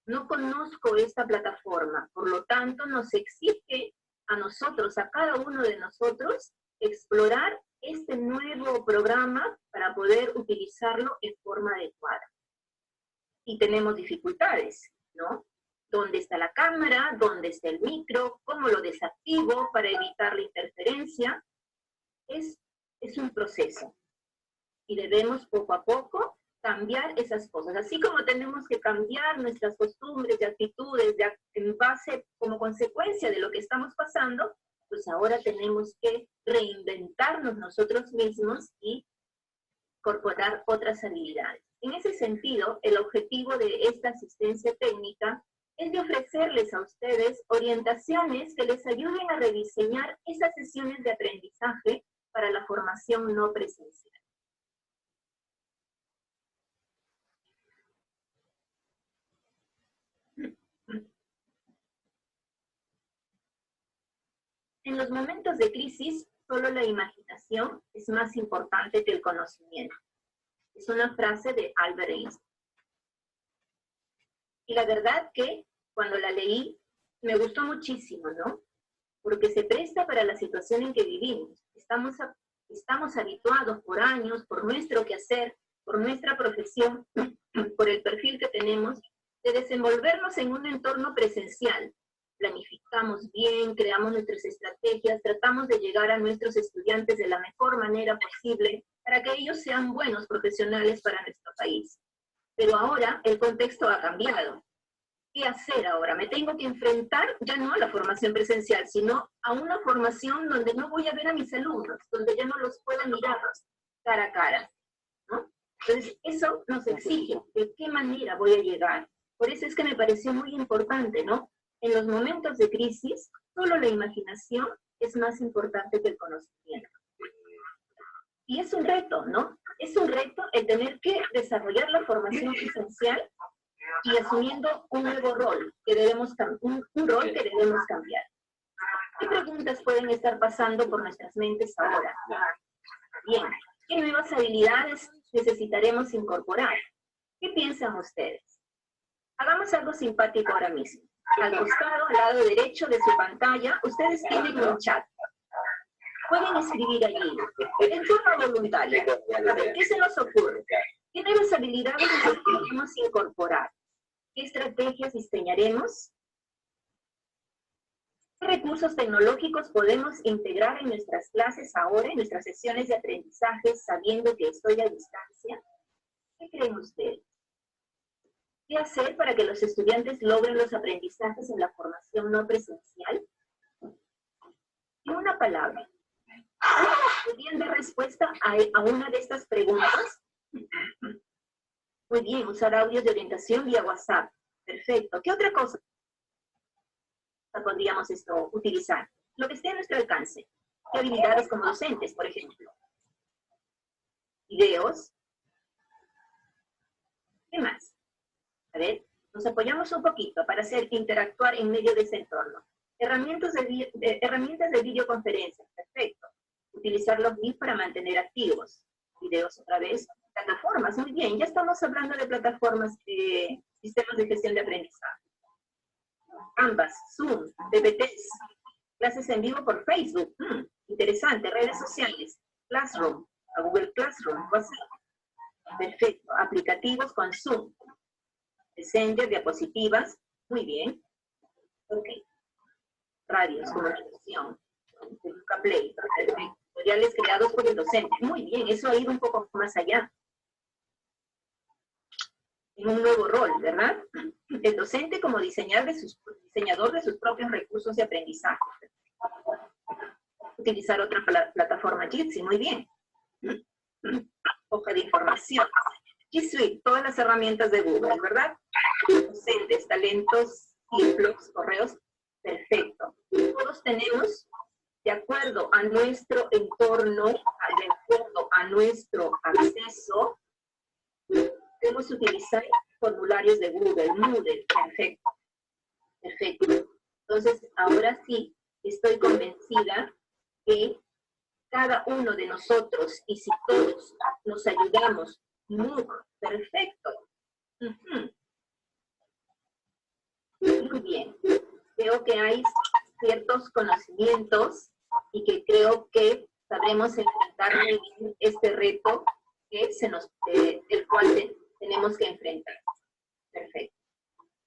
no conozco esta plataforma, por lo tanto nos exige a nosotros, a cada uno de nosotros, explorar este nuevo programa para poder utilizarlo en forma adecuada. Y tenemos dificultades, ¿no? ¿Dónde está la cámara? ¿Dónde está el micro? ¿Cómo lo desactivo para evitar la interferencia? Es un proceso. Y debemos poco a poco cambiar esas cosas. Así como tenemos que cambiar nuestras costumbres y actitudes en base, como consecuencia de lo que estamos pasando, pues ahora tenemos que reinventarnos nosotros mismos y incorporar otras habilidades. En ese sentido, el objetivo de esta asistencia técnica es de ofrecerles a ustedes orientaciones que les ayuden a rediseñar esas sesiones de aprendizaje para la formación no presencial. En los momentos de crisis, solo la imaginación es más importante que el conocimiento. Es una frase de Albert Einstein. Y la verdad que cuando la leí, me gustó muchísimo, ¿no? Porque se presta para la situación en que vivimos. Estamos habituados por años, por nuestro quehacer, por nuestra profesión, por el perfil que tenemos, de desenvolvernos en un entorno presencial. Planificamos bien, creamos nuestras estrategias, tratamos de llegar a nuestros estudiantes de la mejor manera posible para que ellos sean buenos profesionales para nuestro país. Pero ahora el contexto ha cambiado. ¿Qué hacer ahora? Me tengo que enfrentar ya no a la formación presencial, sino a una formación donde no voy a ver a mis alumnos, donde ya no los pueda mirar cara a cara, ¿no? Entonces, eso nos exige de qué manera voy a llegar. Por eso es que me pareció muy importante, ¿no? En los momentos de crisis, solo la imaginación es más importante que el conocimiento. Y es un reto, ¿no? Es un reto el tener que desarrollar la formación presencial y asumiendo un nuevo rol, un rol que debemos cambiar. ¿Qué preguntas pueden estar pasando por nuestras mentes ahora? Bien, ¿qué nuevas habilidades necesitaremos incorporar? ¿Qué piensan ustedes? Hagamos algo simpático ahora mismo. Al costado, al lado derecho de su pantalla, ustedes tienen un chat. Pueden escribir allí, en forma voluntaria. A ver, ¿qué se nos ocurre? ¿Qué nuevas habilidades necesitamos incorporar? ¿Qué estrategias diseñaremos? ¿Qué recursos tecnológicos podemos integrar en nuestras clases ahora, en nuestras sesiones de aprendizaje, sabiendo que estoy a distancia? ¿Qué creen ustedes? ¿Qué hacer para que los estudiantes logren los aprendizajes en la formación no presencial? En una palabra, ¿podrían dar respuesta a una de estas preguntas? Muy bien, usar audios de orientación vía WhatsApp. Perfecto. ¿Qué otra cosa podríamos utilizar? Lo que esté a nuestro alcance. ¿Qué habilidades como docentes, por ejemplo? Videos. ¿Qué más? A ver, nos apoyamos un poquito para interactuar en medio de ese entorno. Herramientas de videoconferencia. Perfecto. Utilizar los Meet para mantener activos. Videos otra vez. Plataformas, muy bien. Ya estamos hablando de plataformas, sistemas de gestión de aprendizaje. Canvas, Zoom, PPTs, clases en vivo por Facebook. Interesante. Redes sociales. Classroom, a Google Classroom, WhatsApp. Perfecto. Aplicativos con Zoom. Messenger, diapositivas. Muy bien. Ok. Radios, comunicación. Play. Perfecto. Tutoriales creados por el docente. Muy bien, eso ha ido un poco más allá. En un nuevo rol, ¿verdad? El docente como diseñador de sus propios recursos de aprendizaje. Utilizar otra plataforma Jitsi, muy bien. Hoja de información. G Suite, todas las herramientas de Google, ¿verdad? Docentes, talentos, blogs, correos. Perfecto. Todos tenemos, de acuerdo a nuestro entorno, de acuerdo a nuestro acceso, podemos utilizar formularios de Google, Moodle. Perfecto. Perfecto. Entonces, ahora sí, estoy convencida que cada uno de nosotros, y si todos nos ayudamos, perfecto. muy bien. Veo que hay ciertos conocimientos y que creo que sabremos enfrentar muy bien este reto que el cual tenemos que enfrentar. Perfecto.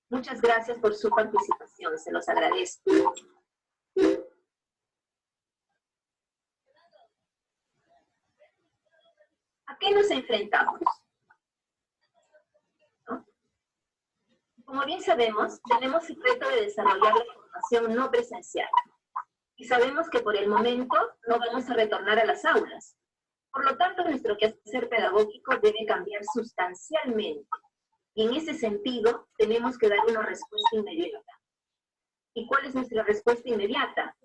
Muchas gracias por su participación, se los agradezco. ¿A qué nos enfrentamos? ¿No? Como bien sabemos, tenemos el reto de desarrollar la formación no presencial. Y sabemos que por el momento no vamos a retornar a las aulas. Por lo tanto, nuestro quehacer pedagógico debe cambiar sustancialmente. Y en ese sentido, tenemos que dar una respuesta inmediata. ¿Y cuál es nuestra respuesta inmediata?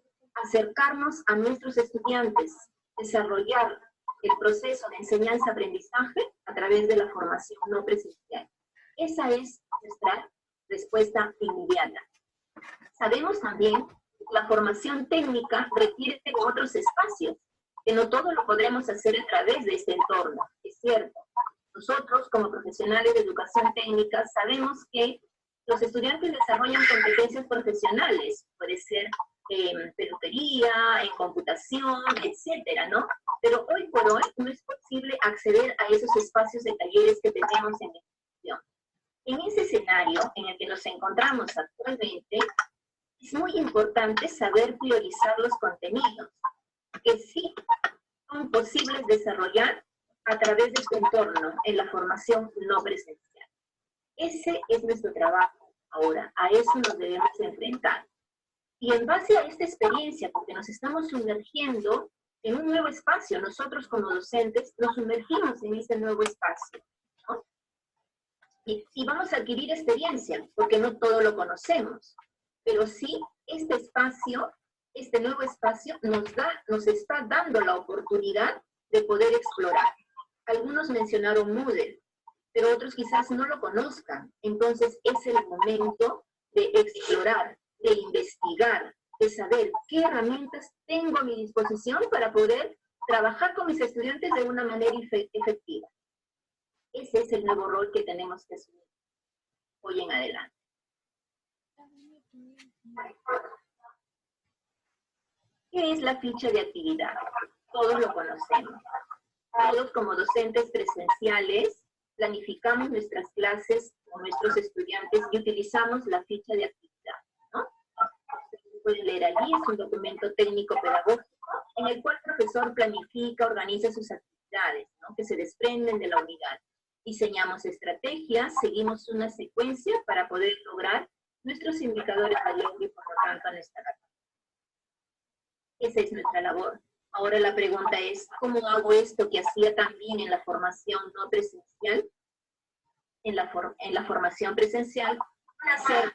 Acercarnos a nuestros estudiantes, desarrollar el proceso de enseñanza-aprendizaje a través de la formación no presencial. Esa es nuestra respuesta inmediata. Sabemos también que la formación técnica requiere de otros espacios, que no todo lo podremos hacer a través de este entorno, es cierto. Nosotros, como profesionales de educación técnica, sabemos que los estudiantes desarrollan competencias profesionales, puede ser en peluquería, en computación, etcétera, ¿no? Pero hoy por hoy no es posible acceder a esos espacios de talleres que tenemos en la institución. En ese escenario en el que nos encontramos actualmente, es muy importante saber priorizar los contenidos, que sí son posibles desarrollar a través de este entorno en la formación no presencial. Ese es nuestro trabajo ahora, a eso nos debemos enfrentar. Y en base a esta experiencia, porque nos estamos sumergiendo en un nuevo espacio, nosotros como docentes nos sumergimos en este nuevo espacio, ¿no? Y vamos a adquirir experiencia, porque no todo lo conocemos, pero sí este espacio, este nuevo espacio nos está dando la oportunidad de poder explorar. Algunos mencionaron Moodle, pero otros quizás no lo conozcan. Entonces es el momento de explorar, de investigar, de saber qué herramientas tengo a mi disposición para poder trabajar con mis estudiantes de una manera efectiva. Ese es el nuevo rol que tenemos que asumir hoy en adelante. ¿Qué es la ficha de actividad? Todos lo conocemos. Todos como docentes presenciales planificamos nuestras clases con nuestros estudiantes y utilizamos la ficha de actividad, ¿no? Ustedes pueden leer allí, es un documento técnico pedagógico en el cual el profesor planifica, organiza sus actividades, ¿no? Que se desprenden de la unidad. Diseñamos estrategias, seguimos una secuencia para poder lograr nuestros indicadores de logro y por lo tanto nuestra capacidad. Esa es nuestra labor. Ahora la pregunta es, ¿cómo hago esto que hacía también en la formación no presencial? En la formación presencial, hacer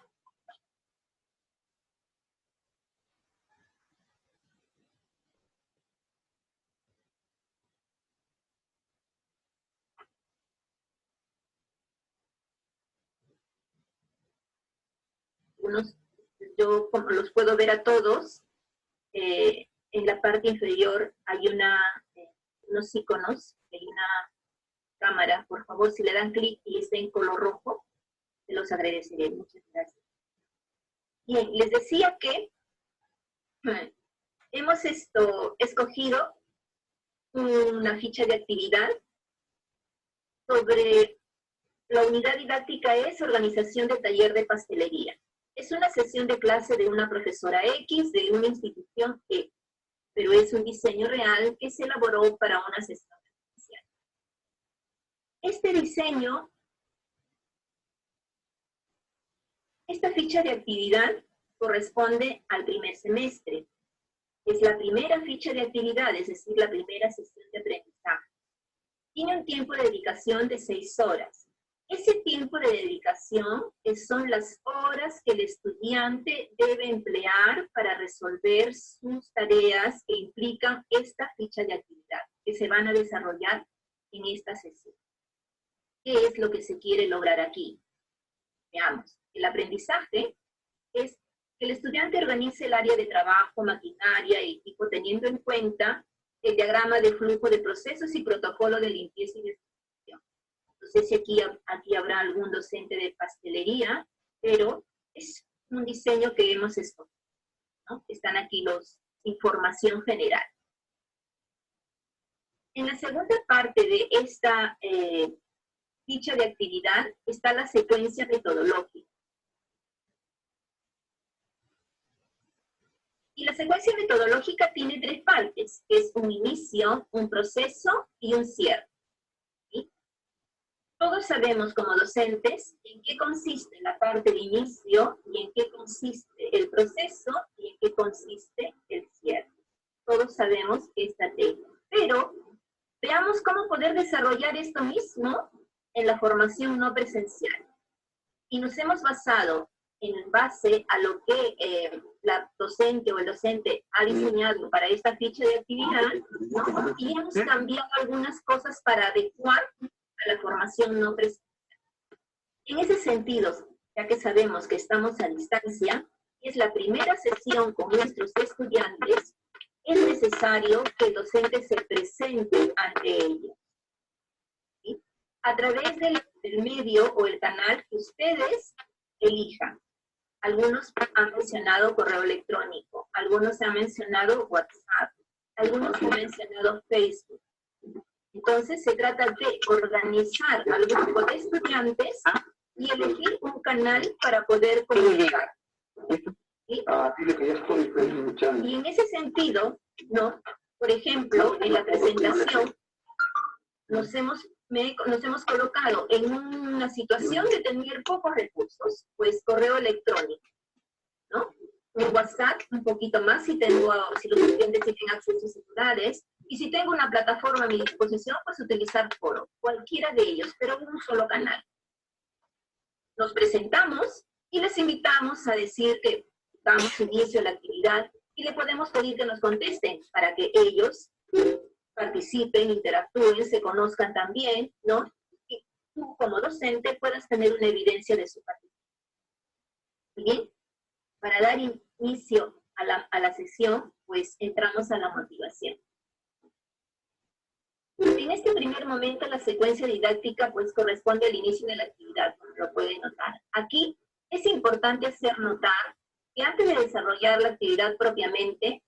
yo como los puedo ver a todos, en la parte inferior hay unos iconos, hay una cámara. Por favor, si le dan clic y está en color rojo, se los agradeceré. Muchas gracias. Bien, les decía que hemos escogido una ficha de actividad sobre la unidad didáctica es organización de taller de pastelería. Es una sesión de clase de una profesora X de una institución E, pero es un diseño real que se elaboró para una sesión especial. Este diseño, esta ficha de actividad corresponde al primer semestre. Es la primera ficha de actividad, es decir, la primera sesión de aprendizaje. Tiene un tiempo de dedicación de 6 horas. Ese tiempo de dedicación son las horas que el estudiante debe emplear para resolver sus tareas que implican esta ficha de actividad, que se van a desarrollar en esta sesión. ¿Qué es lo que se quiere lograr aquí? Veamos, el aprendizaje es que el estudiante organice el área de trabajo, maquinaria y equipo, teniendo en cuenta el diagrama de flujo de procesos y protocolo de limpieza y desinfección. No sé si aquí habrá algún docente de pastelería, pero es un diseño que hemos escogido, ¿no? Están aquí los información general. En la segunda parte de esta ficha de actividad está la secuencia metodológica. Y la secuencia metodológica tiene 3 partes, que es un inicio, un proceso y un cierre. ¿Sí? Todos sabemos como docentes en qué consiste la parte de inicio y en qué consiste el proceso y en qué consiste el cierre. Todos sabemos esta técnica. Pero veamos cómo poder desarrollar esto mismo en la formación no presencial. Y nos hemos basado en base a lo que la docente o el docente ha diseñado para esta ficha de actividad, ¿no? Y hemos cambiado algunas cosas para adecuar a la formación no presencial. En ese sentido, ya que sabemos que estamos a distancia, y es la primera sesión con nuestros estudiantes, es necesario que el docente se presente ante ellos, ¿sí? A través del medio o el canal que ustedes elijan. Algunos han mencionado correo electrónico, algunos han mencionado WhatsApp, algunos han mencionado Facebook. Entonces se trata de organizar al grupo de estudiantes y elegir un canal para poder comunicar. ¿Sí? Y en ese sentido, ¿no? Por ejemplo, en la presentación nos hemos colocado en una situación de tener pocos recursos, pues correo electrónico, ¿no? En WhatsApp un poquito más si los estudiantes tienen acceso a celulares, y si tengo una plataforma a mi disposición, pues utilizar foro, cualquiera de ellos, pero en un solo canal. Nos presentamos y les invitamos a decir que damos inicio a la actividad y le podemos pedir que nos contesten para que ellos participen, interactúen, se conozcan también, ¿no? Y tú como docente puedas tener una evidencia de su participación. Bien, para dar inicio a la sesión, pues entramos a la motivación. En este primer momento la secuencia didáctica pues corresponde al inicio de la actividad, como lo pueden notar. Aquí es importante hacer notar que antes de desarrollar la actividad propiamente,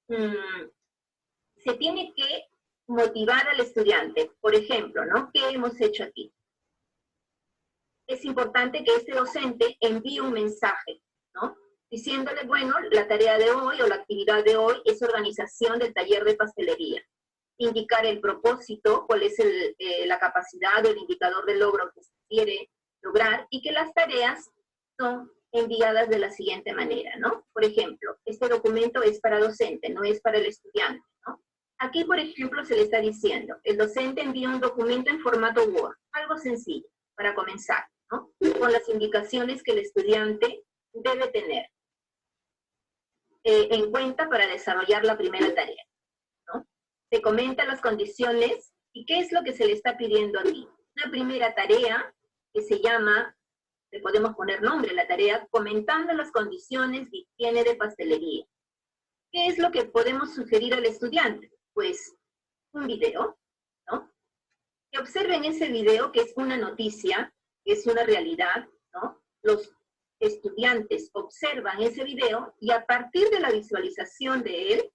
se tiene que motivar al estudiante. Por ejemplo, ¿no? ¿Qué hemos hecho aquí? Es importante que este docente envíe un mensaje, ¿no? Diciéndole, bueno, la tarea de hoy o la actividad de hoy es organización del taller de pastelería. Indicar el propósito, cuál es la capacidad o el indicador de logro que se quiere lograr, y que las tareas son enviadas de la siguiente manera, ¿no? Por ejemplo, este documento es para docente, no es para el estudiante, ¿no? Aquí, por ejemplo, se le está diciendo, el docente envía un documento en formato Word, algo sencillo, para comenzar, ¿no? Con las indicaciones que el estudiante debe tener en cuenta para desarrollar la primera tarea, ¿no? Se comentan las condiciones y qué es lo que se le está pidiendo aquí. Una primera tarea que se llama, le podemos poner nombre a la tarea, comentando las condiciones de higiene de pastelería. ¿Qué es lo que podemos sugerir al estudiante? Pues un video, ¿no? Que observen ese video, que es una noticia, que es una realidad, ¿no? Los estudiantes observan ese video y a partir de la visualización de él,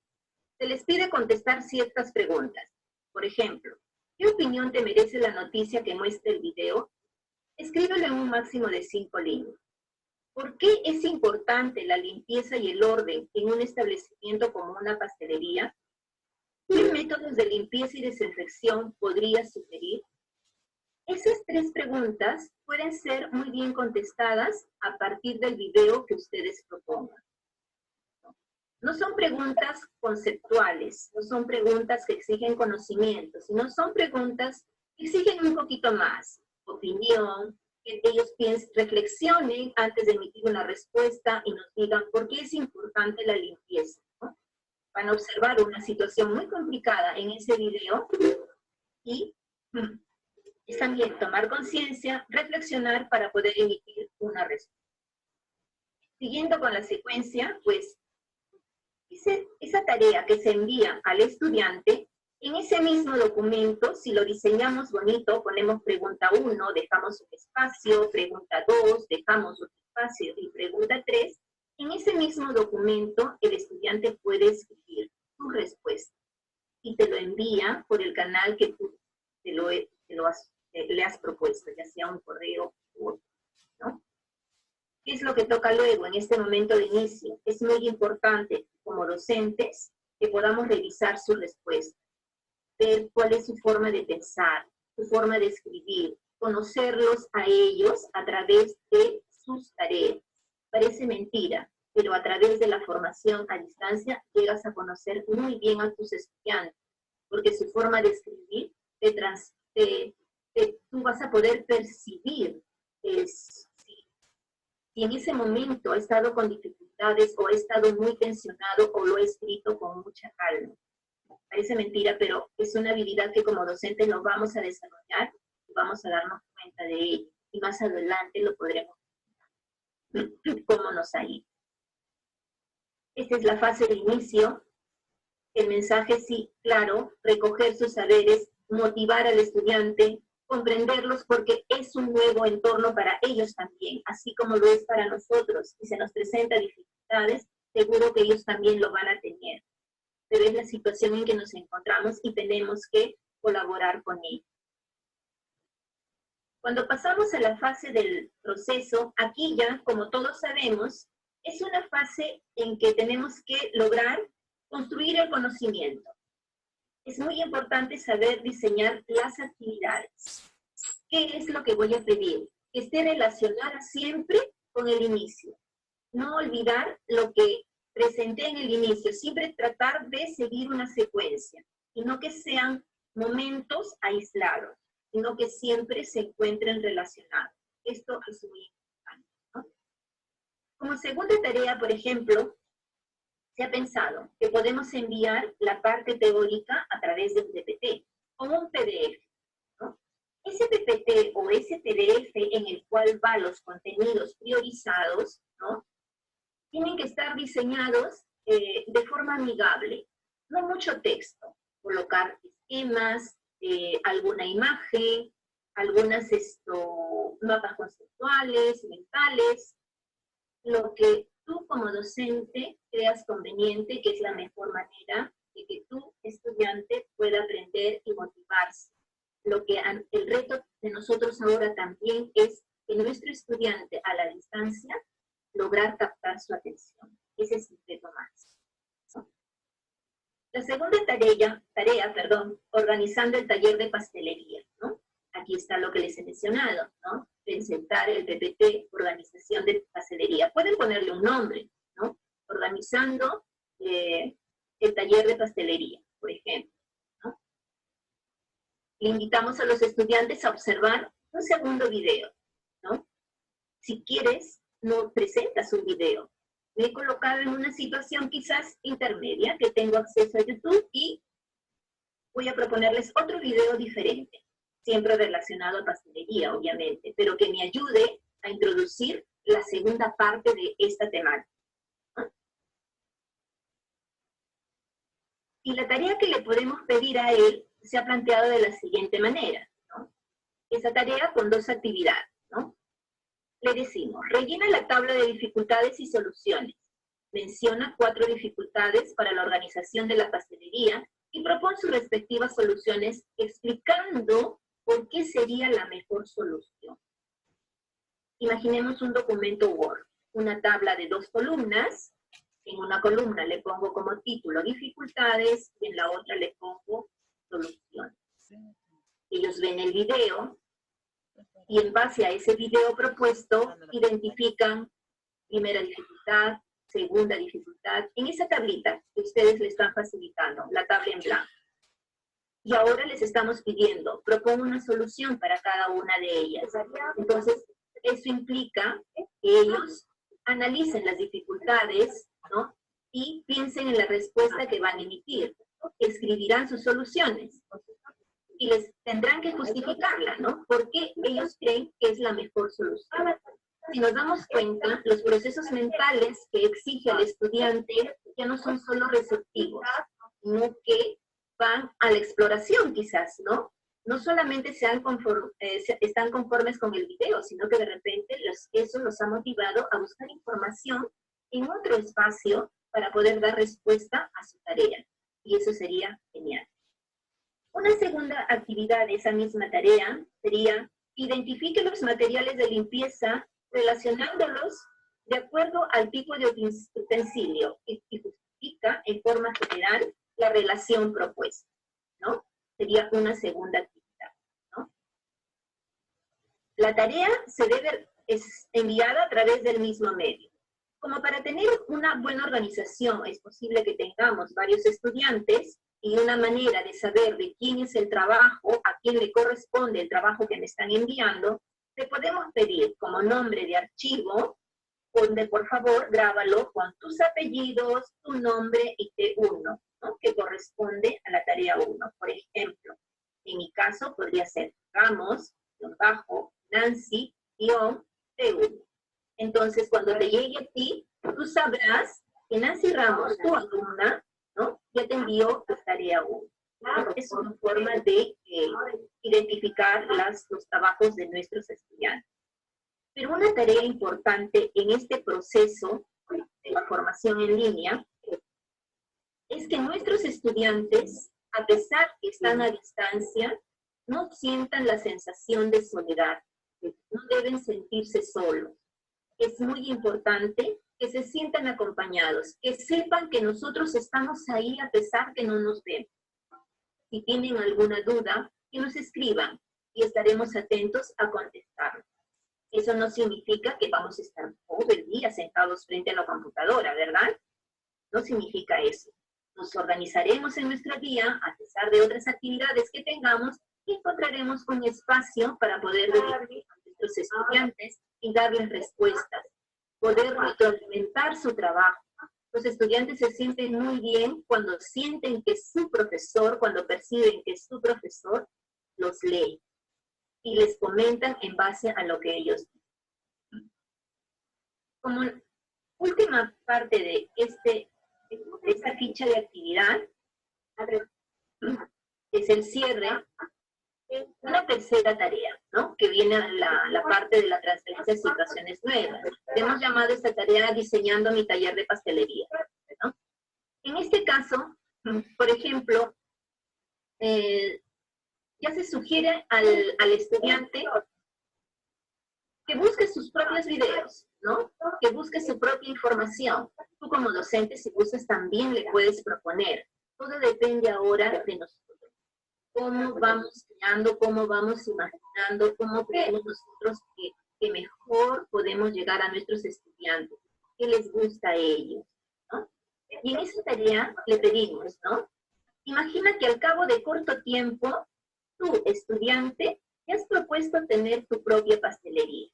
se les pide contestar ciertas preguntas. Por ejemplo, ¿qué opinión te merece la noticia que muestra el video? Escríbelo en un máximo de 5 líneas. ¿Por qué es importante la limpieza y el orden en un establecimiento como una pastelería? ¿Qué métodos de limpieza y desinfección podrías sugerir? Esas 3 preguntas pueden ser muy bien contestadas a partir del video que ustedes propongan. No son preguntas conceptuales, no son preguntas que exigen conocimiento, sino son preguntas que exigen un poquito más, opinión, que ellos reflexionen antes de emitir una respuesta y nos digan por qué es importante la limpieza, ¿no? Van a observar una situación muy complicada en ese video y es también tomar conciencia, reflexionar para poder emitir una respuesta. Siguiendo con la secuencia, pues, esa tarea que se envía al estudiante, en ese mismo documento, si lo diseñamos bonito, ponemos pregunta 1, dejamos un espacio, pregunta 2, dejamos otro espacio y pregunta 3, en ese mismo documento el estudiante puede escribir su respuesta y te lo envía por el canal que tú le has propuesto, ya sea un correo u otro, ¿no? ¿Qué es lo que toca luego en este momento de inicio? Es muy importante como docentes que podamos revisar su respuesta, ver cuál es su forma de pensar, su forma de escribir, conocerlos a ellos a través de sus tareas. Parece mentira, pero a través de la formación a distancia llegas a conocer muy bien a tus estudiantes, porque su forma de escribir tú vas a poder percibir si en ese momento ha estado con dificultades o ha estado muy tensionado o lo ha escrito con mucha calma. Parece mentira, pero es una habilidad que como docentes lo vamos a desarrollar y vamos a darnos cuenta de ello. Y más adelante lo podremos ver cómo nos ha ido. Esta es la fase de inicio. El mensaje sí, claro, recoger sus saberes, motivar al estudiante, comprenderlos porque es un nuevo entorno para ellos también, así como lo es para nosotros. Si se nos presenta dificultades, seguro que ellos también lo van a tener. Pero es la situación en que nos encontramos y tenemos que colaborar con ellos. Cuando pasamos a la fase del proceso, aquí ya, como todos sabemos, es una fase en que tenemos que lograr construir el conocimiento. Es muy importante saber diseñar las actividades. ¿Qué es lo que voy a pedir? Que esté relacionada siempre con el inicio. No olvidar lo que presenté en el inicio, siempre tratar de seguir una secuencia, y no que sean momentos aislados, sino que siempre se encuentren relacionados. Esto es muy importante, ¿no? Como segunda tarea, por ejemplo, se ha pensado que podemos enviar la parte teórica a través de un PPT o un PDF, ¿no? Ese PPT o ese PDF en el cual van los contenidos priorizados, ¿no? Tienen que estar diseñados de forma amigable, no mucho texto, colocar esquemas, alguna imagen, algunas mapas conceptuales, mentales, lo que tú como docente creas conveniente, que es la mejor manera de que tu estudiante pueda aprender y motivarse. El reto de nosotros ahora también es que nuestro estudiante a la distancia lograr captar su atención. Ese es el reto más, ¿no? La segunda tarea, organizando el taller de pastelería, ¿no? Aquí está lo que les he mencionado, ¿no? Presentar el PPT, organización de pastelería. Pueden ponerle un nombre, ¿no? Organizando el taller de pastelería, por ejemplo, ¿no? Le invitamos a los estudiantes a observar un segundo video, ¿no? Si quieres, no presentas un video. Me he colocado en una situación quizás intermedia, que tengo acceso a YouTube y voy a proponerles otro video diferente, siempre relacionado a pastelería, obviamente, pero que me ayude a introducir la segunda parte de esta temática, ¿no? Y la tarea que le podemos pedir a él se ha planteado de la siguiente manera, ¿no? Esa tarea con dos actividades, ¿no? Le decimos, rellena la tabla de dificultades y soluciones. Menciona 4 dificultades para la organización de la pastelería y propone sus respectivas soluciones explicando por qué sería la mejor solución. Imaginemos un documento Word, una tabla de 2 columnas. En una columna le pongo como título dificultades y en la otra le pongo soluciones. Ellos ven el video y en base a ese video propuesto identifican primera dificultad, segunda dificultad, en esa tablita que ustedes le están facilitando, la tabla en blanco. Y ahora les estamos pidiendo, propongo una solución para cada una de ellas. Entonces, eso implica que ellos analicen las dificultades, ¿no? Y piensen en la respuesta que van a emitir. Escribirán sus soluciones. Y les tendrán que justificarla, ¿no? ¿Por qué ellos creen que es la mejor solución? Si nos damos cuenta, los procesos mentales que exige el estudiante ya no son solo receptivos, sino que van a la exploración quizás, ¿no? no solamente están conformes con el video, sino que de repente eso los ha motivado a buscar información en otro espacio para poder dar respuesta a su tarea. Y eso sería genial. Una segunda actividad de esa misma tarea sería identifique los materiales de limpieza relacionándolos de acuerdo al tipo de utensilio y justifica en forma general la relación propuesta, ¿no? Sería una segunda actividad, ¿no? La tarea es enviada a través del mismo medio. Como para tener una buena organización, es posible que tengamos varios estudiantes y una manera de saber de quién es el trabajo, a quién le corresponde el trabajo que me están enviando, le podemos pedir como nombre de archivo, donde por favor grábalo con tus apellidos, tu nombre y T1, ¿no? Que corresponde a la tarea 1. Por ejemplo, en mi caso podría ser Ramos, Nancy, T1. Entonces, cuando te llegue a ti, tú sabrás que Nancy Ramos, tu alumna, ¿no? Ya te envió la tarea 1. ¿No? Es una forma de identificar los trabajos de nuestros estudiantes. Pero una tarea importante en este proceso de la formación en línea es que nuestros estudiantes, a pesar que están a distancia, no sientan la sensación de soledad. No deben sentirse solos. Es muy importante que se sientan acompañados, que sepan que nosotros estamos ahí a pesar que no nos ven. Si tienen alguna duda, que nos escriban y estaremos atentos a contestarlos. Eso no significa que vamos a estar todo el día sentados frente a la computadora, ¿verdad? No significa eso. Nos organizaremos en nuestro día, a pesar de otras actividades que tengamos, y encontraremos un espacio para poder dirigir a nuestros estudiantes y darles respuestas, poder retroalimentar su trabajo. Los estudiantes se sienten muy bien cuando sienten que su profesor, cuando perciben que su profesor los lee y les comentan en base a lo que ellos dicen. Como última parte de esta ficha de actividad, es el cierre, una tercera tarea, ¿no? Que viene a la parte de la transferencia de situaciones nuevas. Hemos llamado esta tarea diseñando mi taller de pastelería, ¿no? En este caso, por ejemplo, ya se sugiere al estudiante que busque sus propios videos, ¿no? Que busque su propia información. Tú como docente, si gustas, también le puedes proponer. Todo depende ahora de nosotros. Cómo vamos creando, cómo vamos imaginando, cómo creemos nosotros que mejor podemos llegar a nuestros estudiantes, qué les gusta a ellos, ¿no? Y en esa tarea le pedimos, ¿no? Imagina que al cabo de corto tiempo, tú, estudiante, te has propuesto tener tu propia pastelería.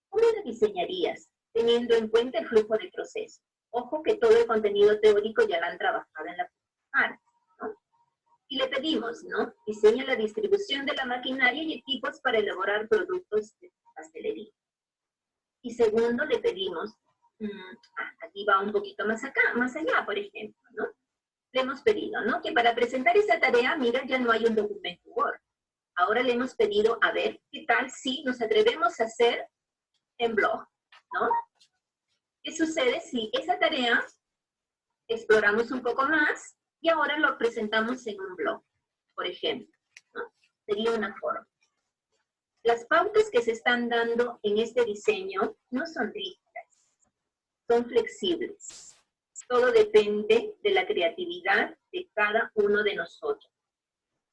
¿Cómo la diseñarías, teniendo en cuenta el flujo de proceso? Ojo que todo el contenido teórico ya lo han trabajado en la parte, ¿no? Y le pedimos, ¿no? Diseña la distribución de la maquinaria y equipos para elaborar productos de pastelería. Y segundo, le pedimos, aquí va un poquito más allá, por ejemplo, ¿no? Le hemos pedido, ¿no? Que para presentar esa tarea, mira, ya no hay un documento Word. Ahora le hemos pedido, a ver, ¿qué tal si nos atrevemos a hacer en blog, ¿no? ¿Qué sucede si esa tarea exploramos un poco más y ahora lo presentamos en un blog, por ejemplo, ¿no? Sería una forma. Las pautas que se están dando en este diseño no son rígidas, son flexibles. Todo depende de la creatividad de cada uno de nosotros,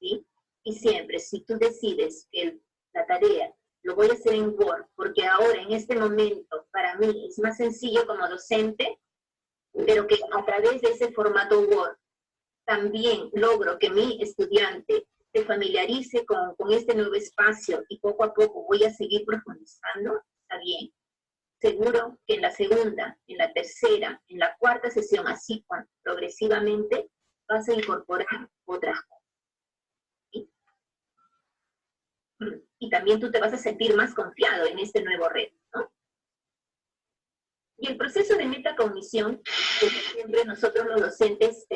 ¿sí? Y siempre, si tú decides que la tarea lo voy a hacer en Word, porque ahora, en este momento, para mí es más sencillo como docente, pero que a través de ese formato Word también logro que mi estudiante se familiarice con este nuevo espacio y poco a poco voy a seguir profundizando, está bien. Seguro que en la segunda, en la tercera, en la cuarta sesión, así progresivamente, vas a incorporar otras cosas. ¿Sí? Y también tú te vas a sentir más confiado en este nuevo reto, ¿no? Y el proceso de metacognición, que siempre nosotros los docentes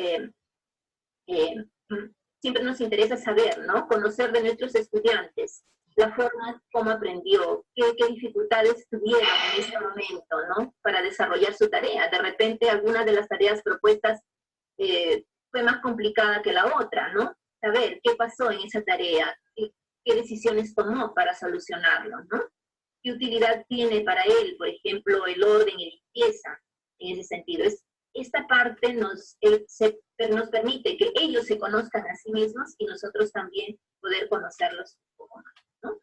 siempre nos interesa saber, ¿no? Conocer de nuestros estudiantes, la forma como aprendió, qué dificultades tuvieron en ese momento, ¿no? Para desarrollar su tarea. De repente, alguna de las tareas propuestas fue más complicada que la otra, ¿no? Saber qué pasó en esa tarea, qué decisiones tomó para solucionarlo, ¿no? ¿Qué utilidad tiene para él, por ejemplo, el orden y limpieza? En ese sentido, esta parte nos permite que ellos se conozcan a sí mismos y nosotros también poder conocerlos un poco más, ¿no?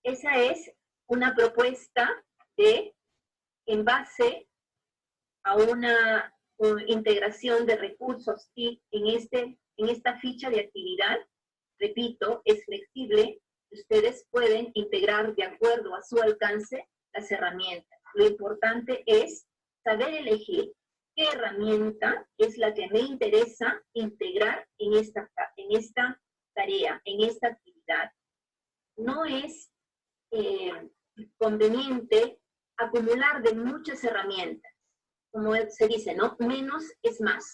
Esa es una propuesta en base a una integración de recursos y en esta ficha de actividad, repito, es flexible. Ustedes pueden integrar de acuerdo a su alcance las herramientas. Lo importante es saber elegir qué herramienta es la que me interesa integrar en esta tarea, en esta actividad. No es conveniente acumular de muchas herramientas. Como se dice, ¿no? Menos es más.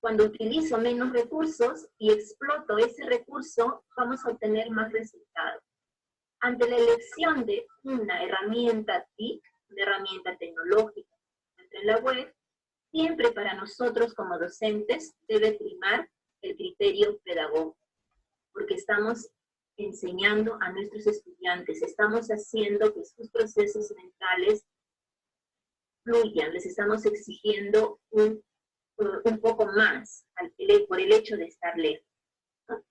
Cuando utilizo menos recursos y exploto ese recurso, vamos a obtener más resultados. Ante la elección de una herramienta TIC, una herramienta tecnológica en la web, siempre para nosotros como docentes debe primar el criterio pedagógico, porque estamos enseñando a nuestros estudiantes, estamos haciendo que sus procesos mentales fluyan, les estamos exigiendo un poco más por el hecho de estar lejos, ¿no?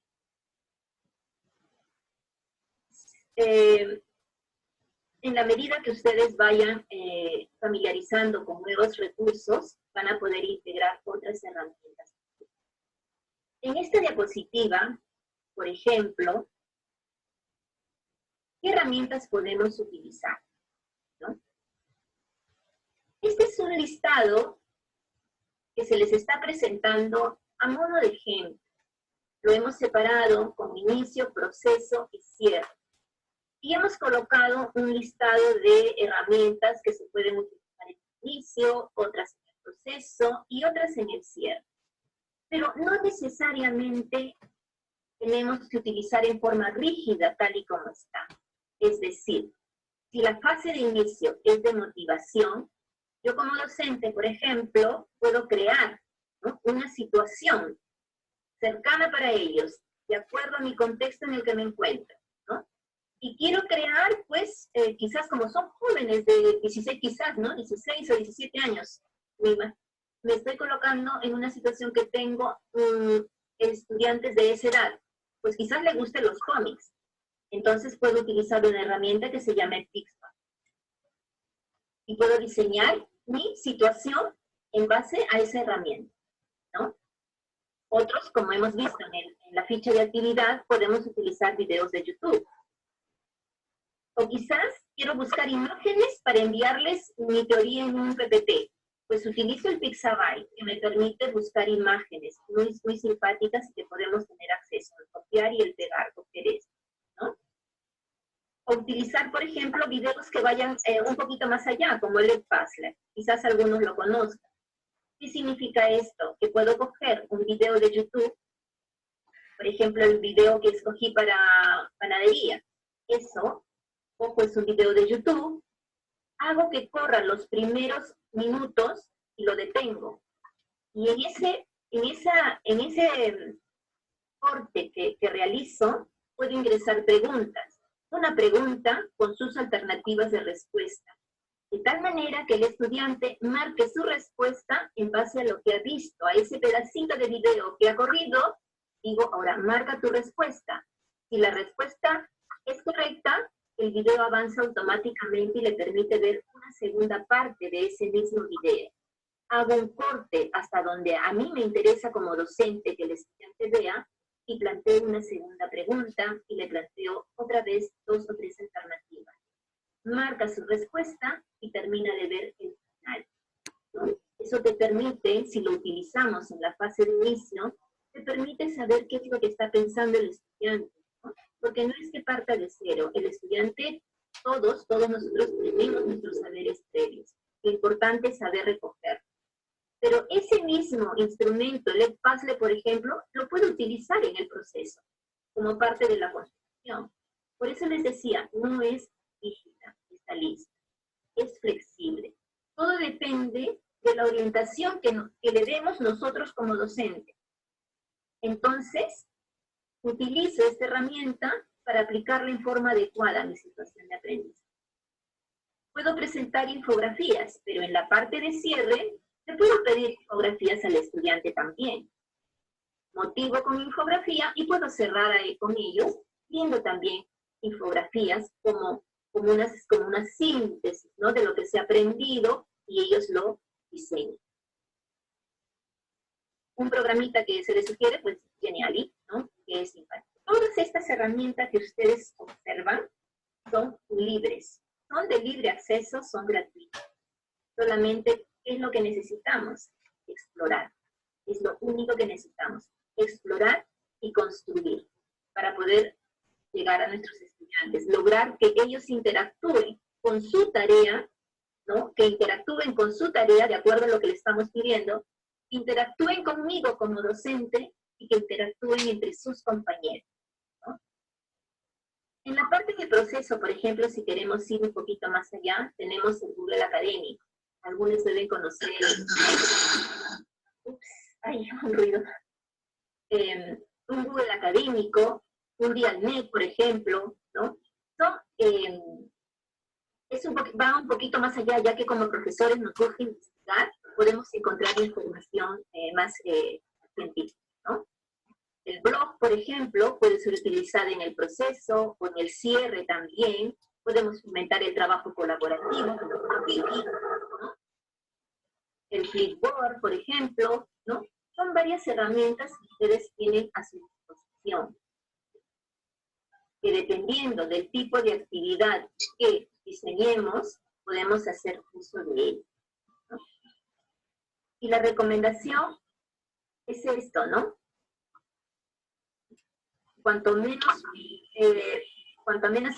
En la medida que ustedes vayan familiarizando con nuevos recursos, van a poder integrar otras herramientas. En esta diapositiva, por ejemplo, ¿qué herramientas podemos utilizar? ¿No? Este es un listado que se les está presentando a modo de ejemplo. Lo hemos separado con inicio, proceso y cierre. Y hemos colocado un listado de herramientas que se pueden utilizar en el inicio, otras en el proceso y otras en el cierre. Pero no necesariamente tenemos que utilizar en forma rígida tal y como está. Es decir, si la fase de inicio es de motivación, yo como docente, por ejemplo, puedo crear, ¿no?, una situación cercana para ellos, de acuerdo a mi contexto en el que me encuentro, ¿no? Y quiero crear, pues, quizás como son jóvenes de 16, quizás, ¿no? 16 o 17 años, me estoy colocando en una situación que tengo estudiantes de esa edad, pues quizás les gusten los cómics. Entonces puedo utilizar una herramienta que se llama Pixar. Y puedo diseñar mi situación en base a esa herramienta, ¿no? Otros, como hemos visto en la ficha de actividad, podemos utilizar videos de YouTube. O quizás quiero buscar imágenes para enviarles mi teoría en un PPT. Pues utilizo el Pixabay, que me permite buscar imágenes muy simpáticas y que podemos tener acceso, el copiar y el pegar, copiar esto, ¿no? O utilizar, por ejemplo, videos que vayan un poquito más allá, como el Edpuzzler. Quizás algunos lo conozcan. ¿Qué significa esto? Que puedo coger un video de YouTube, por ejemplo, el video que escogí para panadería. Eso, cojo es un video de YouTube, hago que corra los primeros minutos y lo detengo. Y en ese corte que realizo, puedo ingresar preguntas. Una pregunta con sus alternativas de respuesta. De tal manera que el estudiante marque su respuesta en base a lo que ha visto, a ese pedacito de video que ha corrido. Digo, ahora, marca tu respuesta. Si la respuesta es correcta, el video avanza automáticamente y le permite ver una segunda parte de ese mismo video. Hago un corte hasta donde a mí me interesa como docente que el estudiante vea y planteo una segunda pregunta y le planteo otra vez 2 o 3 alternativas. Marca su respuesta y termina de ver el final, ¿no? Eso te permite, si lo utilizamos en la fase de inicio, te permite saber qué es lo que está pensando el estudiante, ¿no? Porque no es que parta de cero. El estudiante, todos nosotros tenemos nuestros saberes previos. Lo importante es saber recoger. Pero ese mismo instrumento, el Edpuzzle, por ejemplo, lo puedo utilizar en el proceso, como parte de la construcción. Por eso les decía, no es rígida esta lista, es flexible. Todo depende de la orientación que le demos nosotros como docentes. Entonces, utilizo esta herramienta para aplicarla en forma adecuada a mi situación de aprendizaje. Puedo presentar infografías, pero en la parte de cierre, le puedo pedir infografías al estudiante también. Motivo con infografía y puedo cerrar ahí con ellos, viendo también infografías como una síntesis, ¿no?, de lo que se ha aprendido y ellos lo diseñan. Un programita que se les sugiere, pues Geniali, ¿no?, que es simpático. Todas estas herramientas que ustedes observan son libres, son de libre acceso, son gratuitas. Solamente, ¿qué es lo que necesitamos? Explorar. Es lo único que necesitamos. Explorar y construir para poder llegar a nuestros estudiantes, lograr que ellos interactúen con su tarea, ¿no?, que interactúen con su tarea de acuerdo a lo que le estamos pidiendo, interactúen conmigo como docente y que interactúen entre sus compañeros, ¿no? En la parte del proceso, por ejemplo, si queremos ir un poquito más allá, tenemos el Google Académico. Algunos deben conocer. Ups, ay, un ruido. Un Google Académico, un Dialnet, por ejemplo, ¿no? Va un poquito más allá, ya que como profesores nos gusta investigar, podemos encontrar información más científica, ¿no? El blog, por ejemplo, puede ser utilizado en el proceso o en el cierre también. Podemos fomentar el trabajo colaborativo, ¿no? El Flipboard, por ejemplo, ¿no? Son varias herramientas que ustedes tienen a su disposición, que dependiendo del tipo de actividad que diseñemos, podemos hacer uso de ello, ¿no? Y la recomendación es esto, ¿no? Cuanto menos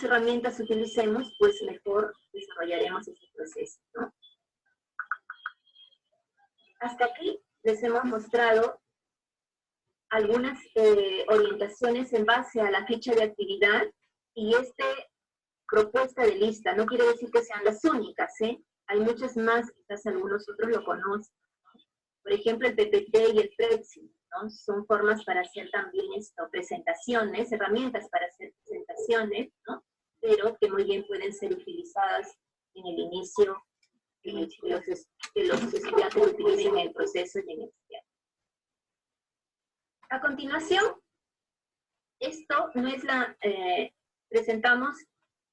herramientas utilicemos, pues mejor desarrollaremos ese proceso, ¿no? Hasta aquí les hemos mostrado algunas orientaciones en base a la ficha de actividad y esta propuesta de lista. No quiere decir que sean las únicas, ¿eh? Hay muchas más, quizás algunos otros lo conocen. Por ejemplo, el PPT y el Prezi, ¿no? Son formas para hacer también presentaciones, herramientas para hacer presentaciones, ¿no? Pero que muy bien pueden ser utilizadas en el inicio que los estudiantes utilicen en el proceso y en el cierre. A continuación, esto no es presentamos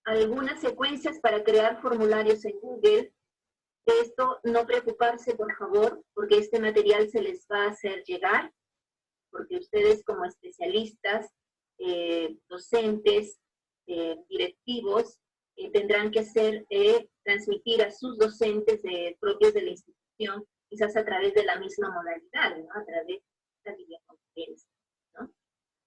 algunas secuencias para crear formularios en Google. De esto no preocuparse, por favor, porque este material se les va a hacer llegar, porque ustedes como especialistas, docentes, directivos, tendrán que transmitir a sus docentes propios de la institución, quizás a través de la misma modalidad, ¿no? A través de la videoconferencia, ¿no?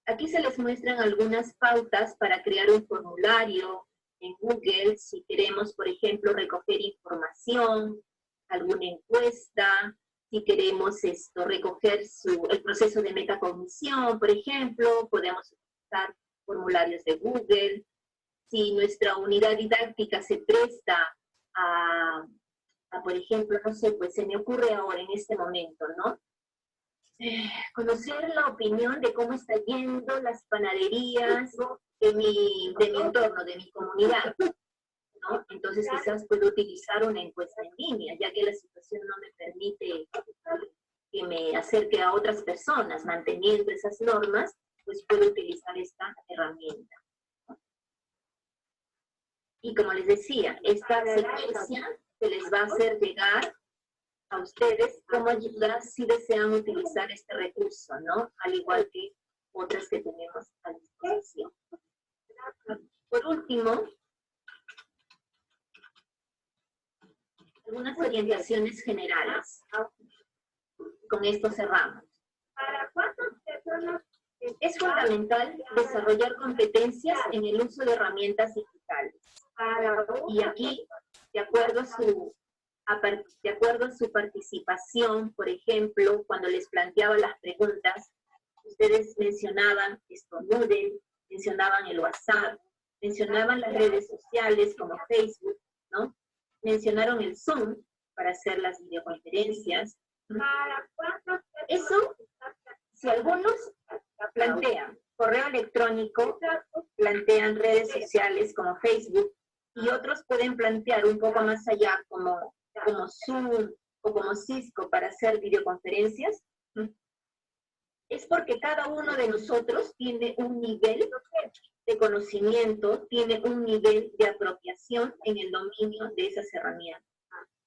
Aquí se les muestran algunas pautas para crear un formulario en Google, si queremos, por ejemplo, recoger información, alguna encuesta, si queremos recoger el proceso de metacognición, por ejemplo, podemos utilizar formularios de Google. Si nuestra unidad didáctica se presta por ejemplo, no sé, pues se me ocurre ahora en este momento, ¿no? Conocer la opinión de cómo está yendo las panaderías de mi entorno, de mi comunidad, ¿no? Entonces quizás puedo utilizar una encuesta en línea, ya que la situación no me permite que me acerque a otras personas, manteniendo esas normas, pues puedo utilizar esta herramienta, ¿no? Y como les decía, esta secuencia se les va a hacer llegar a ustedes como ayuda si desean utilizar este recurso, ¿no? Al igual que otras que tenemos a disposición. Por último, algunas orientaciones generales. Con esto cerramos. Es fundamental desarrollar competencias en el uso de herramientas digitales. Y aquí, de acuerdo de acuerdo a su participación, por ejemplo, cuando les planteaba las preguntas, ustedes mencionaban esto, Moodle, mencionaban el WhatsApp, mencionaban las redes sociales como Facebook, ¿no? Mencionaron el Zoom para hacer las videoconferencias. Eso, si algunos plantean correo electrónico, plantean redes sociales como Facebook, y otros pueden plantear un poco más allá como Zoom o como Cisco para hacer videoconferencias, es porque cada uno de nosotros tiene un nivel de conocimiento, tiene un nivel de apropiación en el dominio de esas herramientas.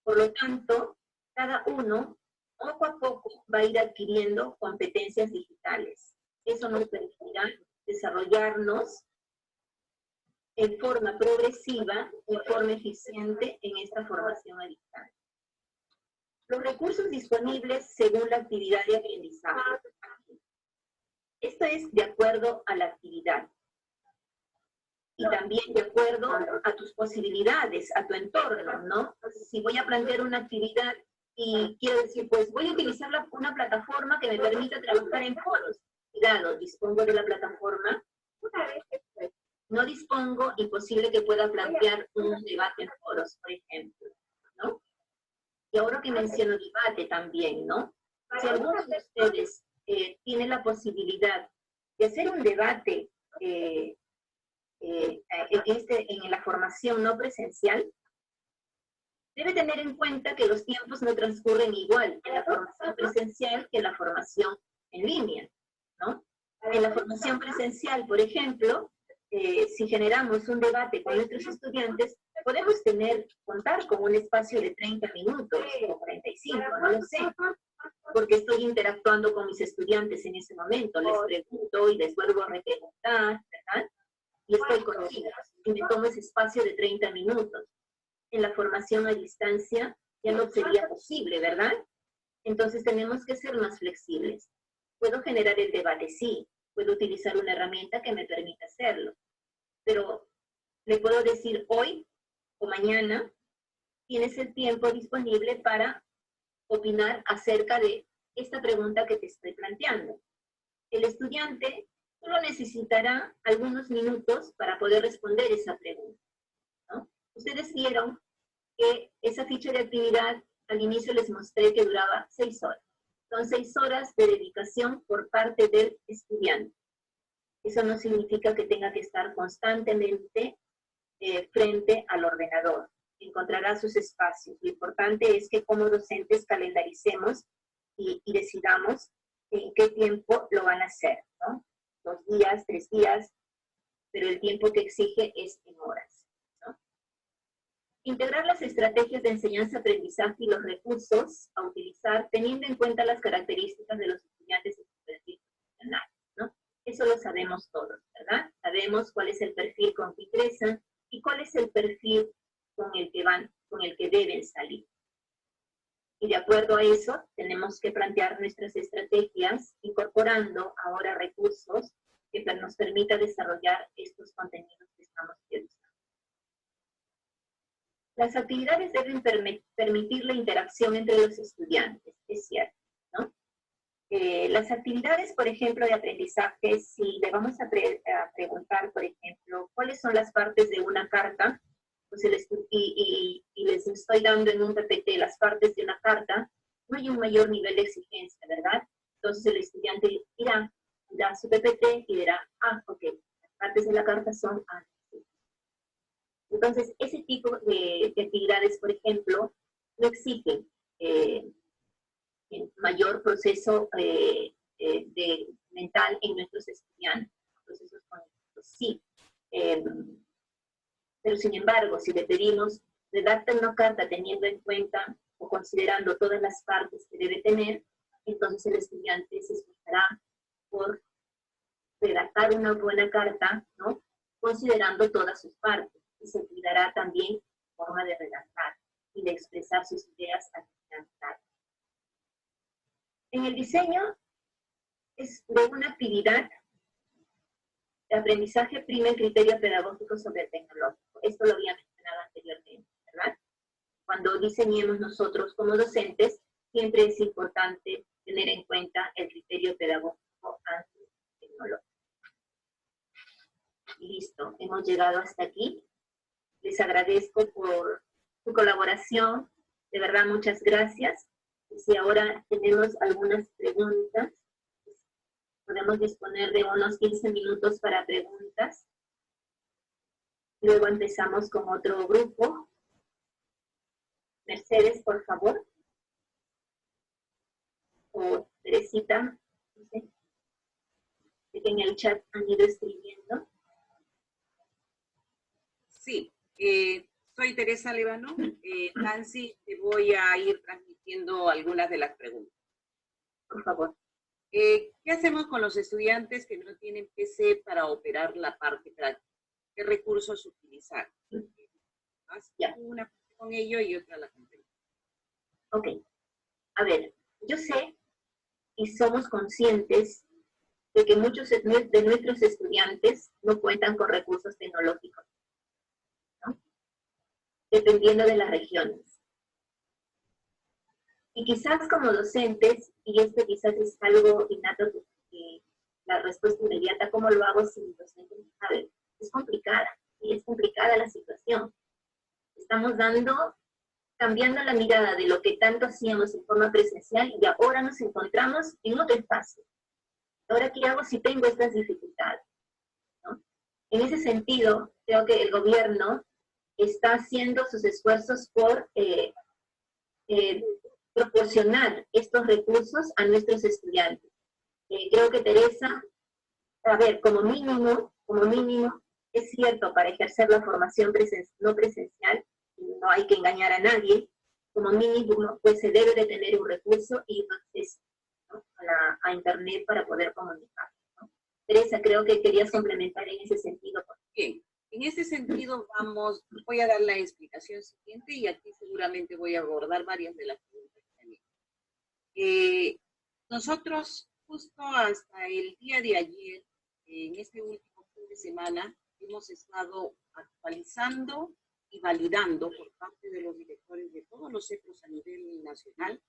Por lo tanto, cada uno poco a poco va a ir adquiriendo competencias digitales. Eso nos permitirá desarrollarnos en forma progresiva, en forma eficiente en esta formación a distancia. Los recursos disponibles según la actividad de aprendizaje. Esto es de acuerdo a la actividad. Y también de acuerdo a tus posibilidades, a tu entorno, ¿no? Si voy a plantear una actividad y quiero decir, pues voy a utilizar una plataforma que me permita trabajar en foros. Cuidado, dispongo de la plataforma. No dispongo, imposible que pueda plantear un debate en foros, por ejemplo, ¿no? Y ahora que menciono debate también, ¿no? Si alguno de ustedes tiene la posibilidad de hacer un debate en la formación no presencial, debe tener en cuenta que los tiempos no transcurren igual en la formación presencial que en la formación en línea, ¿no? En la formación presencial, por ejemplo, si generamos un debate con nuestros estudiantes, podemos contar con un espacio de 30 minutos o 45, no lo sé, porque estoy interactuando con mis estudiantes en ese momento, les pregunto y les vuelvo a repreguntar, ¿verdad? Y estoy con ellos, y me tomo ese espacio de 30 minutos. En la formación a distancia ya no sería posible, ¿verdad? Entonces tenemos que ser más flexibles. Puedo generar el debate, sí, puedo utilizar una herramienta que me permita hacerlo, pero le puedo decir hoy o mañana, tienes el tiempo disponible para opinar acerca de esta pregunta que te estoy planteando. El estudiante solo necesitará algunos minutos para poder responder esa pregunta, ¿no? Ustedes vieron que esa ficha de actividad, al inicio les mostré que duraba 6 horas. Son 6 horas de dedicación por parte del estudiante. Eso no significa que tenga que estar constantemente frente al ordenador. Encontrará sus espacios. Lo importante es que como docentes calendaricemos y decidamos en qué tiempo lo van a hacer, ¿no? 2 días, 3 días, pero el tiempo que exige es en horas, ¿no? Integrar las estrategias de enseñanza-aprendizaje y los recursos a utilizar teniendo en cuenta las características de los estudiantes y su perfil profesional, ¿no? Eso lo sabemos todos, ¿verdad? Sabemos cuál es el perfil con que ingresan y cuál es el perfil con el que deben salir. Y de acuerdo a eso, tenemos que plantear nuestras estrategias incorporando ahora recursos que nos permita desarrollar estos contenidos que estamos realizando. Las actividades deben permitir la interacción entre los estudiantes, es cierto, ¿no? Las actividades, por ejemplo, de aprendizaje, si le vamos a preguntar, por ejemplo, cuáles son las partes de una carta, pues y les estoy dando en un PPT las partes de una carta, no hay un mayor nivel de exigencia, ¿verdad? Entonces el estudiante da su PPT y dirá, ok, las partes de la carta son A. Entonces, ese tipo de actividades, por ejemplo, no exigen mayor proceso mental en nuestros estudiantes, procesos cognitivos, sí. Pero sin embargo, si le pedimos redacta una carta teniendo en cuenta o considerando todas las partes que debe tener, entonces el estudiante se esforzará por redactar una buena carta, ¿no? Considerando todas sus partes, y se cuidará también la forma de redactar y de expresar sus ideas al redactar. En el diseño de una actividad de aprendizaje prima el criterio pedagógico sobre el tecnológico. Esto lo había mencionado anteriormente, ¿verdad? cuando diseñemos nosotros como docentes, siempre es importante tener en cuenta el criterio pedagógico antes tecnológico. Listo, hemos llegado hasta aquí. Les agradezco por su colaboración. De verdad, muchas gracias. Y si ahora tenemos algunas preguntas, podemos disponer de unos 15 minutos para preguntas. Luego empezamos con otro grupo. Mercedes, por favor. O Teresita, no sé. Sé que en el chat han ido escribiendo. Sí, soy Teresa Lébano. Nancy, te voy a ir transmitiendo algunas de las preguntas. Por favor. ¿Qué hacemos con los estudiantes que no tienen PC para operar la parte práctica? ¿Qué recursos utilizar? Ya. Una con ello y otra la comprendo. Ok. A ver, yo sé y somos conscientes de que muchos de nuestros estudiantes no cuentan con recursos tecnológicos, ¿no? Dependiendo de las regiones. Y quizás como docentes, y esto quizás es algo innato, que la respuesta inmediata, ¿cómo lo hago sin docentes? A ver, es complicada, y es complicada la situación. Estamos cambiando la mirada de lo que tanto hacíamos en forma presencial y ahora nos encontramos en otro espacio. Ahora, ¿qué hago si tengo estas dificultades? ¿No? En ese sentido, creo que el gobierno está haciendo sus esfuerzos por proporcionar estos recursos a nuestros estudiantes. Creo que Teresa, a ver, como mínimo, es cierto, para ejercer la formación no presencial, no hay que engañar a nadie, como mínimo, pues se debe de tener un recurso y un acceso, ¿no? a Internet para poder comunicar, ¿no? Teresa, creo que querías complementar en ese sentido. Bien, en ese sentido voy a dar la explicación siguiente y aquí seguramente voy a abordar varias de las preguntas también. Nosotros, justo hasta el día de ayer, en este último fin de semana, hemos estado actualizando y validando por parte de los directores de todos los centros a nivel nacional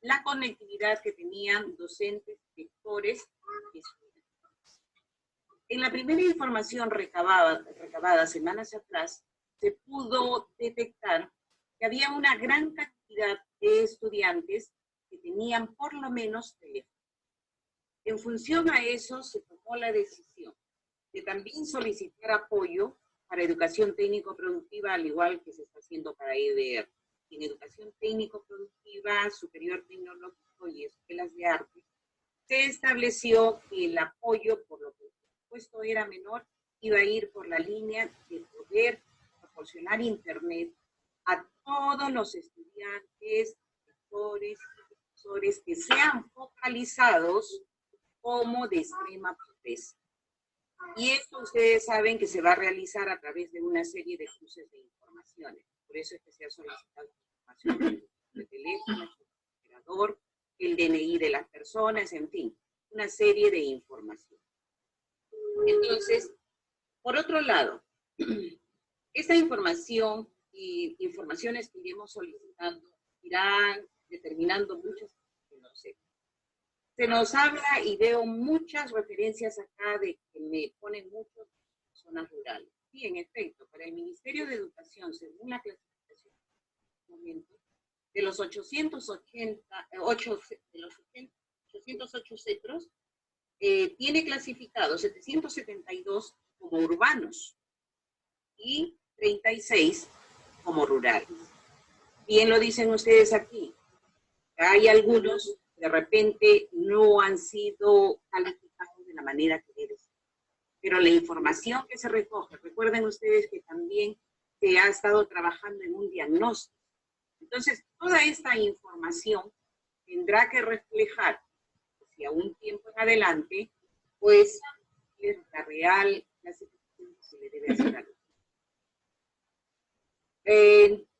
la conectividad que tenían docentes, lectores y estudiantes. En la primera información recabada semanas atrás, se pudo detectar que había una gran cantidad de estudiantes que tenían por lo menos teléfono. En función a eso, se tomó la decisión de también solicitar apoyo para educación técnico-productiva, al igual que se está haciendo para EDR. En educación técnico-productiva, superior tecnológico y escuelas de arte, se estableció que el apoyo, por lo que el presupuesto era menor, iba a ir por la línea de poder proporcionar Internet a todos los estudiantes, lectores y profesores que sean focalizados como de extrema pobreza. Y esto ustedes saben que se va a realizar a través de una serie de cruces de informaciones. Por eso es que se ha solicitado información de teléfono, el operador, el DNI de las personas, en fin, una serie de información. Entonces, por otro lado, esta información y informaciones que iremos solicitando irán determinando muchas cosas. Se nos habla y veo muchas referencias acá de que me ponen muchas zonas rurales. Sí, en efecto, para el Ministerio de Educación, según la clasificación de los 808 centros, tiene clasificados 772 como urbanos y 36 como rurales. Bien lo dicen ustedes aquí. Hay algunos de repente no han sido calificados de la manera que debe ser. Pero la información que se recoge, recuerden ustedes que también se ha estado trabajando en un diagnóstico. Entonces, toda esta información tendrá que reflejar, hacia un tiempo en adelante, pues, la real clasificación que se le debe hacer a los.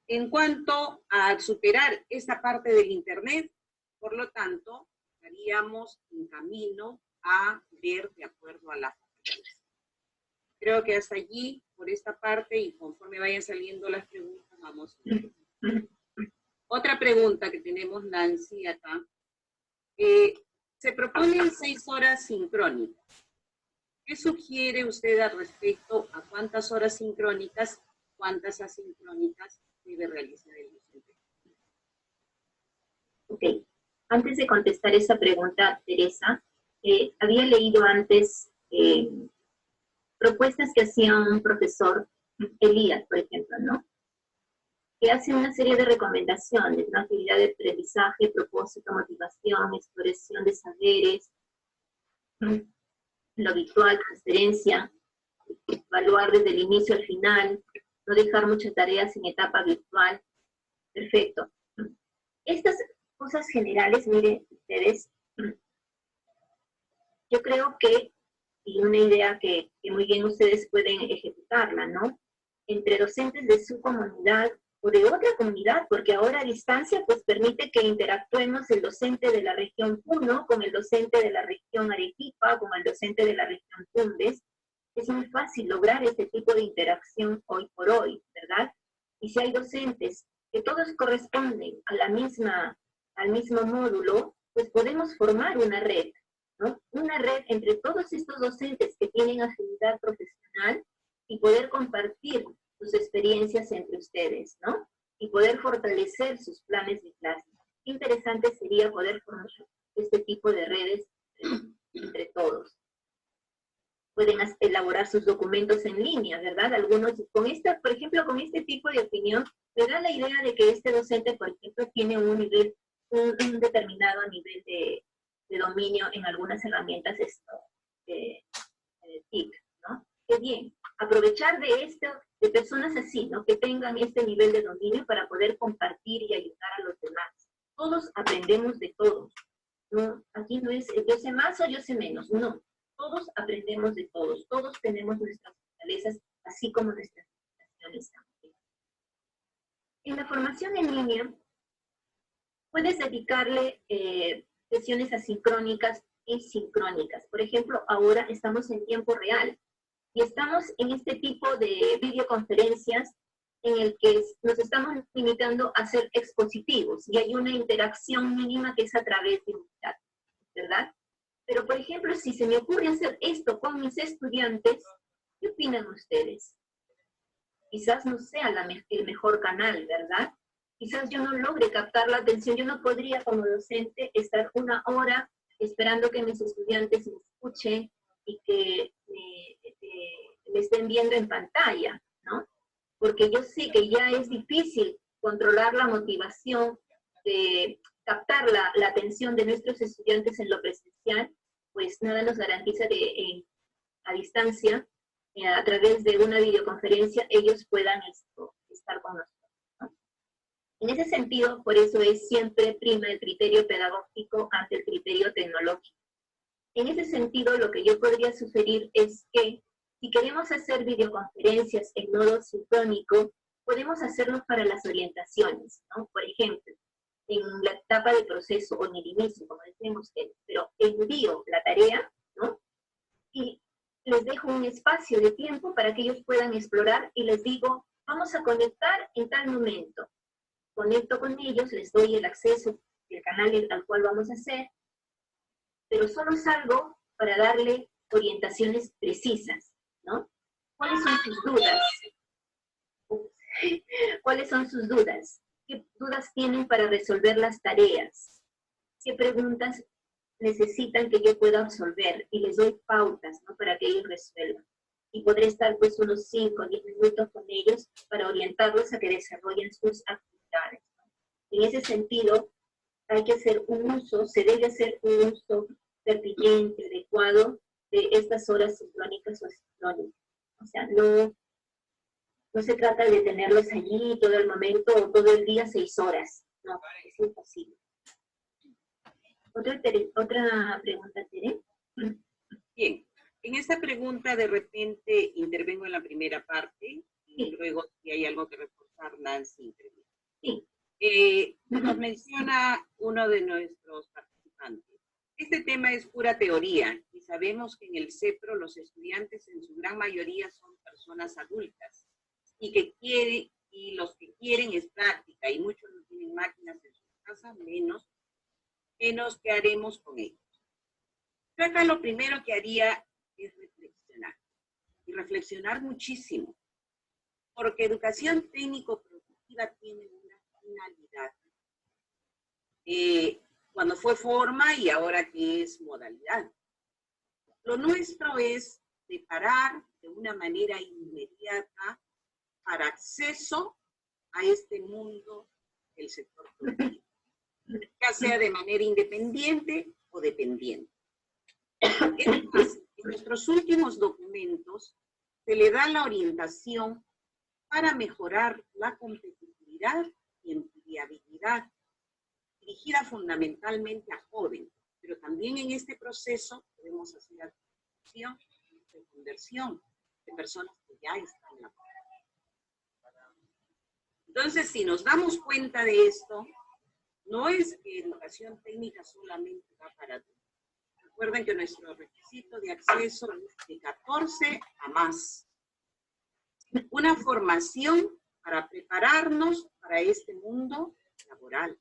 En cuanto a superar esta parte del Internet, por lo tanto, estaríamos en camino a ver de acuerdo a la facultad. Creo que hasta allí, por esta parte, y conforme vayan saliendo las preguntas, Vamos. Otra pregunta que tenemos, Nancy, acá. Se proponen 6 horas sincrónicas. ¿Qué sugiere usted al respecto a cuántas horas sincrónicas, cuántas asincrónicas debe realizar el docente? Ok. Antes de contestar esa pregunta, Teresa, había leído antes propuestas que hacía un profesor, Elías, por ejemplo, ¿no? Que hace una serie de recomendaciones, ¿no? Actividad de aprendizaje, propósito, motivación, exploración de saberes, lo habitual, transferencia, evaluar desde el inicio al final, no dejar muchas tareas en etapa virtual. Perfecto. Estas cosas generales, miren ustedes, yo creo que, y una idea que muy bien ustedes pueden ejecutarla, ¿no? Entre docentes de su comunidad o de otra comunidad, porque ahora a distancia pues permite que interactuemos el docente de la región Puno con el docente de la región Arequipa, con el docente de la región Tumbes. Es muy fácil lograr este tipo de interacción hoy por hoy, ¿verdad? Y si hay docentes que todos corresponden a al mismo módulo, pues podemos formar una red, ¿no? Una red entre todos estos docentes que tienen afinidad profesional y poder compartir sus experiencias entre ustedes, ¿no? Y poder fortalecer sus planes de clase. Qué interesante sería poder formar este tipo de redes entre todos. Pueden elaborar sus documentos en línea, ¿verdad? Algunos, por ejemplo, con este tipo de opinión, me da la idea de que este docente, por ejemplo, tiene un determinado nivel de dominio en algunas herramientas TIC, ¿no? Qué bien, aprovechar de personas así, ¿no? Que tengan este nivel de dominio para poder compartir y ayudar a los demás. Todos aprendemos de todos, ¿no? Aquí no es yo sé más o yo sé menos, no. Todos aprendemos de todos, todos tenemos nuestras fortalezas, así como nuestras limitaciones también. En la formación en línea, puedes dedicarle sesiones asincrónicas y sincrónicas. Por ejemplo, ahora estamos en tiempo real y estamos en este tipo de videoconferencias en el que nos estamos limitando a ser expositivos y hay una interacción mínima que es a través de un chat, ¿verdad? Pero, por ejemplo, si se me ocurre hacer esto con mis estudiantes, ¿qué opinan ustedes? Quizás no sea el mejor canal, ¿verdad? Quizás yo no logre captar la atención. Yo no podría, como docente, estar 1 hora esperando que mis estudiantes me escuchen y que me estén viendo en pantalla, ¿no? Porque yo sé que ya es difícil controlar la motivación de captar la atención de nuestros estudiantes en lo presencial, pues nada nos garantiza que a distancia, a través de una videoconferencia, ellos puedan estar con nosotros, ¿no? En ese sentido, por eso siempre prima el criterio pedagógico ante el criterio tecnológico. En ese sentido, lo que yo podría sugerir es que si queremos hacer videoconferencias en modo sincrónico, podemos hacerlo para las orientaciones, ¿no? Por ejemplo, en la etapa de proceso o en el inicio, como decíamos, pero envío la tarea, ¿no? Y les dejo un espacio de tiempo para que ellos puedan explorar y les digo, vamos a conectar en tal momento. Conecto con ellos, les doy el acceso del canal al cual vamos a hacer, pero solo salgo para darle orientaciones precisas, ¿no? ¿Cuáles son sus dudas? ¿Cuáles son sus dudas? ¿Qué dudas tienen para resolver las tareas? ¿Qué preguntas necesitan que yo pueda resolver? Y les doy pautas, ¿no? Para que ellos resuelvan. Y podré estar pues unos 5 o 10 minutos con ellos para orientarlos a que desarrollen sus actividades, ¿no? En ese sentido, hay que hacer un uso, se debe hacer un uso pertinente, adecuado de estas horas sincrónicas o asincrónicas. O sea, no se trata de tenerlos allí todo el momento o todo el día 6 horas. No, es imposible. Otra pregunta, Tere. Bien, en esta pregunta de repente intervengo en la primera parte y sí. Luego si hay algo que reforzar, Nancy interviene. Sí. Nos menciona uno de nuestros participantes. Este tema es pura teoría y sabemos que en el CEPRO los estudiantes en su gran mayoría son personas adultas y y los que quieren es práctica, y muchos no tienen máquinas en sus casas, menos que haremos con ellos. Yo acá lo primero que haría es reflexionar, y reflexionar muchísimo, porque educación técnico-productiva tiene una finalidad. Cuando fue forma y ahora que es modalidad. Lo nuestro es preparar de una manera inmediata para acceso a este mundo del sector productivo, ya sea de manera independiente o dependiente. Es más, en nuestros últimos documentos se le da la orientación para mejorar la competitividad y empleabilidad, dirigida fundamentalmente a jóvenes, pero también en este proceso podemos hacer acción de conversión de personas que ya están en la carrera. Entonces, si nos damos cuenta de esto, no es que educación técnica solamente va para todos. Recuerden que nuestro requisito de acceso es de 14 a más. Una formación para prepararnos para este mundo laboral.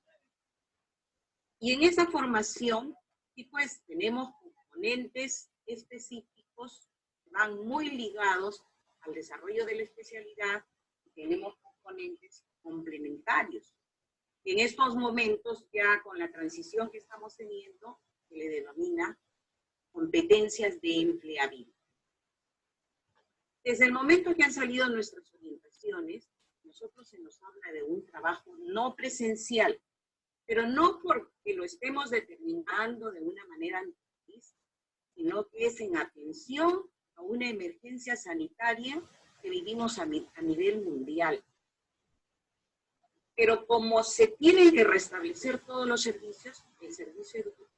Y en esa formación, y pues tenemos componentes específicos que van muy ligados al desarrollo de la especialidad, y tenemos componentes complementarios. En estos momentos, ya con la transición que estamos teniendo, se le denomina competencias de empleabilidad. Desde el momento que han salido nuestras orientaciones, nosotros se nos habla de un trabajo no presencial, pero no porque lo estemos determinando de una manera anticipista, sino que es en atención a una emergencia sanitaria que vivimos a nivel mundial. Pero como se tienen que restablecer todos los servicios, el servicio educativo,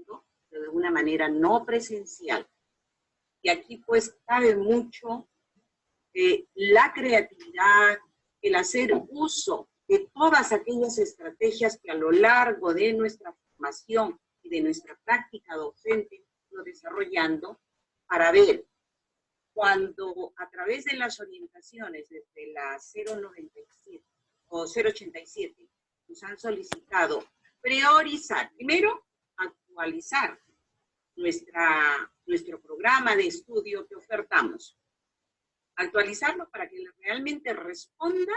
¿no? Pero de una manera no presencial. Y aquí pues cabe mucho la creatividad, el hacer uso de todas aquellas estrategias que a lo largo de nuestra formación y de nuestra práctica docente lo desarrollando para ver cuando a través de las orientaciones desde la 097 o 087 nos han solicitado priorizar, primero actualizar nuestro programa de estudio que ofertamos, actualizarlo para que realmente responda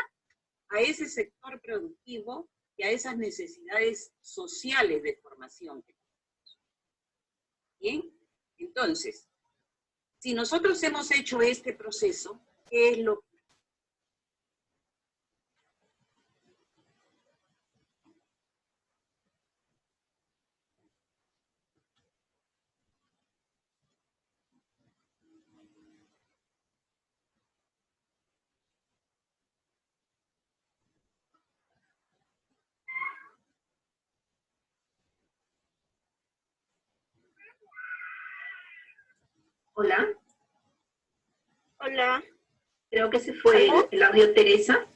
a ese sector productivo y a esas necesidades sociales de formación que tenemos. Bien, entonces, si nosotros hemos hecho este proceso, ¿qué es lo que? Hola. Hola. Creo que se fue el audio Teresa.